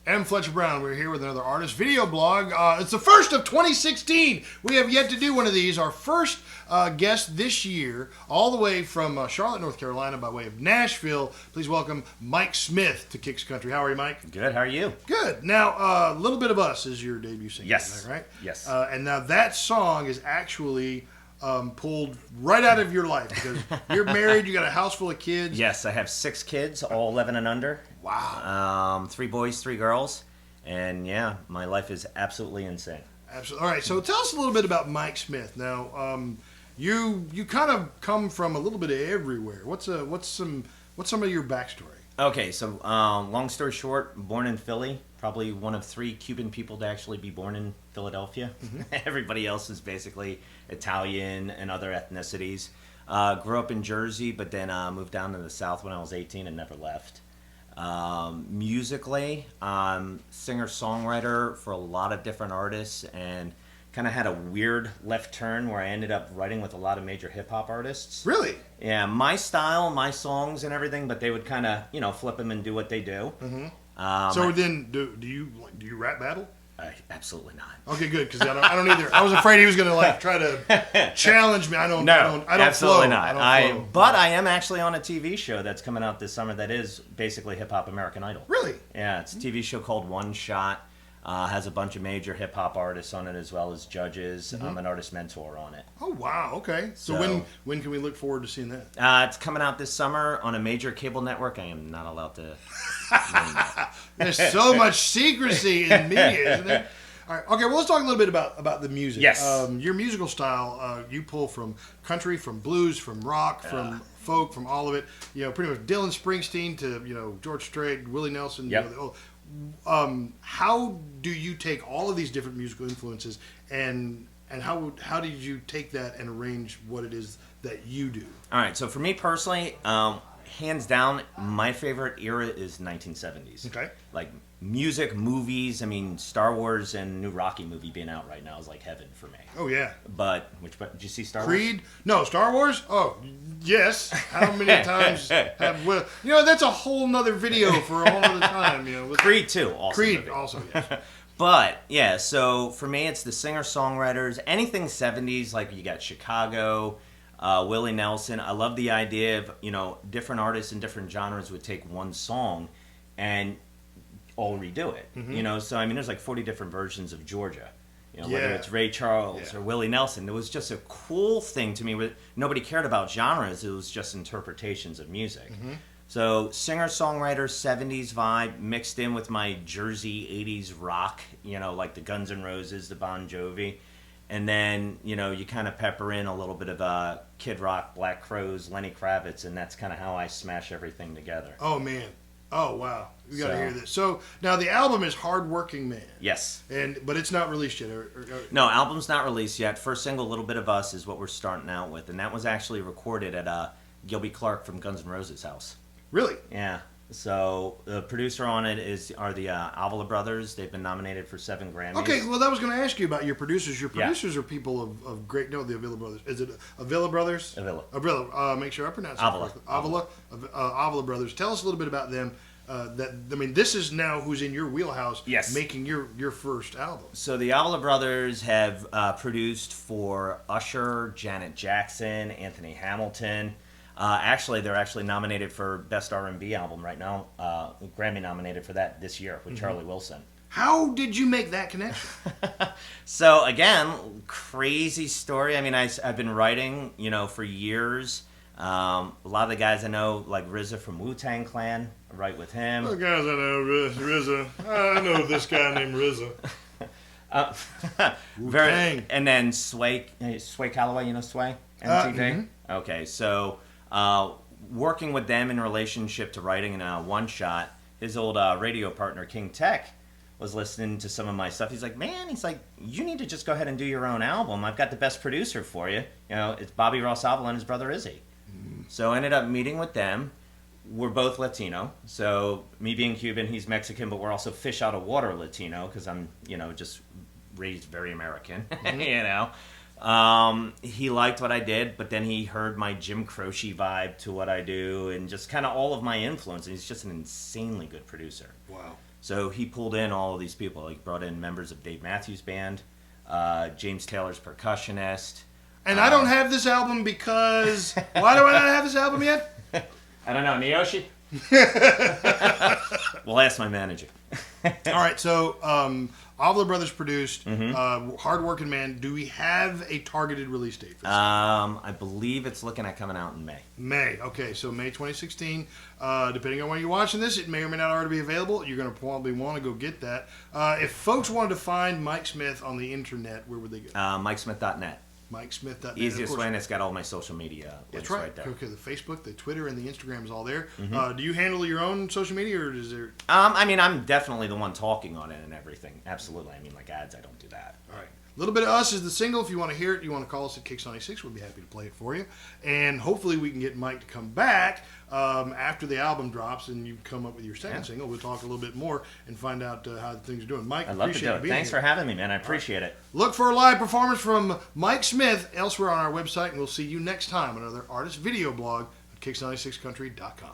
I'm Fletcher Brown. We're here with another artist video blog. It's the first of 2016. We have yet to do one of these. Our first guest this year, all the way from Charlotte, North Carolina, by way of Nashville. Please welcome Mike Smith to Kicks Country. How are you, Mike? Good. How are you? Good. Now, A Little Bit of Us is your debut single. Yes. Is that right? Yes. And now that song is actually pulled right out of your life because you're married, you got a house full of kids. Yes, I have 6 kids, all 11 and under. Wow. 3 boys, 3 girls. And yeah, my life is absolutely insane. Absolutely. All right, so tell us a little bit about Mike Smith. Now, you kind of come from a little bit of everywhere. What's some of your backstory? Okay, so long story short, born in Philly, probably one of 3 Cuban people to actually be born in Philadelphia. Mm-hmm. Everybody else is basically Italian and other ethnicities. Grew up in Jersey, but then moved down to the South when I was 18 and never left. Musically, singer-songwriter for a lot of different artists, and kind of had a weird left turn where I ended up writing with a lot of major hip-hop artists. Really? Yeah, my style, my songs and everything, but they would kind of, flip them and do what they do. Mm-hmm. So then, do you rap battle? Absolutely not. Okay, good, because I don't either. I was afraid he was going to try to challenge me. I don't absolutely flow. Not. But I am actually on a TV show that's coming out this summer that is basically Hip Hop American Idol. Really? Yeah, it's a TV show called One Shot. Has a bunch of major hip hop artists on it as well as judges. Mm-hmm. I'm an artist mentor on it. Oh wow! Okay, so when can we look forward to seeing that? It's coming out this summer on a major cable network. I am not allowed to. There's so much secrecy in media, isn't there? All right. Okay. Well, let's talk a little bit about the music. Yes. Your musical style, you pull from country, from blues, from rock, from folk, from all of it. Pretty much Dylan Springsteen to George Strait, Willie Nelson. Yep. How do you take all of these different musical influences and how did you take that and arrange what it is that you do? All right. So for me personally, hands down, my favorite era is 1970s. Okay. Like music, movies. I mean, Star Wars and new Rocky movie being out right now is like heaven for me. Oh yeah. But did you see Star Creed? Wars? No, Star Wars? Oh, yes. How many times have that's a whole nother video for a whole other time. Creed too. Also Creed movie. also. Yes. But yeah, so for me, it's the singer-songwriters. Anything 70s, like you got Chicago. Willie Nelson. I love the idea of, different artists in different genres would take one song and all redo it. Mm-hmm. So I mean, there's like 40 different versions of Georgia. Whether it's Ray Charles or Willie Nelson. It was just a cool thing to me where nobody cared about genres. It was just interpretations of music. Mm-hmm. So singer-songwriter 70s vibe mixed in with my Jersey 80s rock, like the Guns N' Roses, the Bon Jovi. And then, you kind of pepper in a little bit of Kid Rock, Black Crowes, Lenny Kravitz, and that's kind of how I smash everything together. Oh, man. Oh, wow. We got to hear this. So, now the album is Hard Working Man. Yes. But it's not released yet. No, album's not released yet. First single, Little Bit of Us, is what we're starting out with. And that was actually recorded at Gilby Clarke from Guns N' Roses' house. Really? Yeah. So the producer on it are the Avila brothers. They've been nominated for 7 Grammys. Okay, well, that was going to ask you about your producers. Your producers are people of great. No, the Avila brothers. Is it Avila brothers? Avila. Avila. Make sure I pronounce it Avila. Correctly. Avila brothers. Tell us a little bit about them. This is now who's in your wheelhouse. Yes. Making your first album. So the Avila brothers have produced for Usher, Janet Jackson, Anthony Hamilton. They're actually nominated for Best R&B Album right now. Grammy nominated for that this year with Charlie Wilson. How did you make that connection? So again, crazy story. I mean, I've been writing, for years. A lot of the guys I know, like RZA from Wu-Tang Clan, I write with him. The guys I know, RZA. I know this guy named RZA. And then Sway Calloway, Sway? MTV? Mm-hmm. Okay, so working with them in relationship to writing One Shot, his old radio partner, King Tech, was listening to some of my stuff. He's like, you need to just go ahead and do your own album. I've got the best producer for you. It's Bobby Ross Avila and his brother Izzy. So I ended up meeting with them. We're both Latino. So me being Cuban, he's Mexican, but we're also fish out of water Latino because I'm, just raised very American, He liked what I did, but then he heard my Jim Croce vibe to what I do and just kind of all of my influence. And he's just an insanely good producer. Wow. So he pulled in all of these people. He brought in members of Dave Matthews Band, James Taylor's percussionist. And I don't have this album because... Why do I not have this album yet? I don't know. Niyoshi? We'll ask my manager. All right, so Avila Brothers produced, hard-working man. Do we have a targeted release date for this? I believe it's looking at coming out in May. May. Okay, so May 2016. Depending on when you're watching this, it may or may not already be available. You're going to probably want to go get that. If folks wanted to find Mike Smith on the internet, where would they go? MikeSmith.net. MikeSmith.net. Easiest way, and it's got all my social media links right there. Okay, the Facebook, the Twitter, and the Instagram is all there. Do you handle your own social media, or is there... I mean, I'm definitely the one talking on it and everything. Absolutely. I mean, like ads, I don't do that. All right. A Little Bit of Us is the single. If you want to hear it, you want to call us at Kicks96. We'll be happy to play it for you. And hopefully we can get Mike to come back after the album drops and you come up with your second single. We'll talk a little bit more and find out how things are doing. Mike, I'd love to do it. Thanks for having me, man. I appreciate it. Look for a live performance from Mike Smith elsewhere on our website, and we'll see you next time on another artist video blog at Kicks96country.com.